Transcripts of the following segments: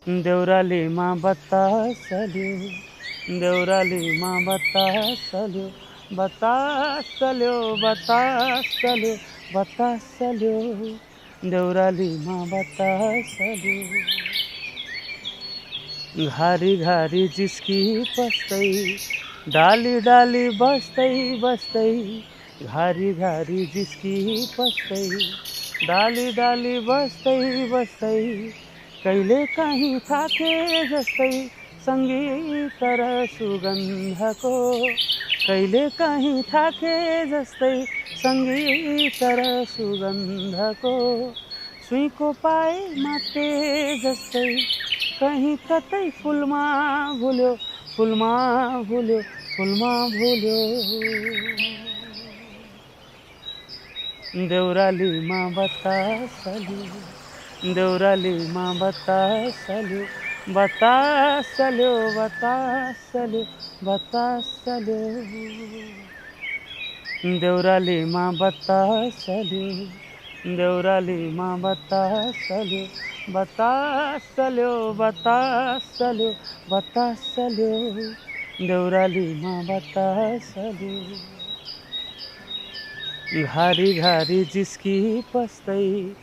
देउरालीमा बतासल्यो, देउरालीमा बतासल्यो, बतासल्यो, बतासल्यो, बतासल्यो, देउरालीमा बतासल्यो। घारी घारी जिस्की बस्दै, डाली डाली बस्दै बस्दै, घारी घारी जिस्की बस्दै, डाली डाली बस्दै बस्दै, कहिले काहीँ थाके जस्तै सङ्गीत र सुगन्धको, कहिले काहीँ थाके जस्तै सङ्गीत र सुगन्धको, सुईँको पाए माते जस्तै कहीँ कतै फुलमा भुल्यो, फुलमा भुल्यो, फुलमा भुल्यो। देउरालीमा बतासल्यो, देउरालीमा बतासल्यो, बतासल्यो, बतासल्यो, बतासल्यो, देउरालीमा बतासल्यो, देउरालीमा बतासल्यो, बतासल्यो, बतासल्यो, बतासल्यो, देउरालीमा बतासल्यो। घारी घारी जिस्की बस्दै,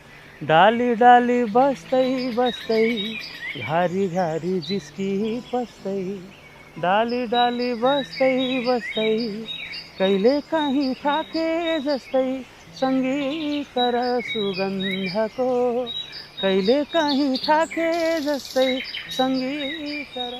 डाली डाली बस्दै बस्दै, घारी घारी जिस्की बस्दै, डाली डाली बस्दै बस्दै, कहिले काहीँ थाके जस्तै सङ्गीत र सुगन्धको, कहिले काहीँ थाके जस्तै सङ्गीत र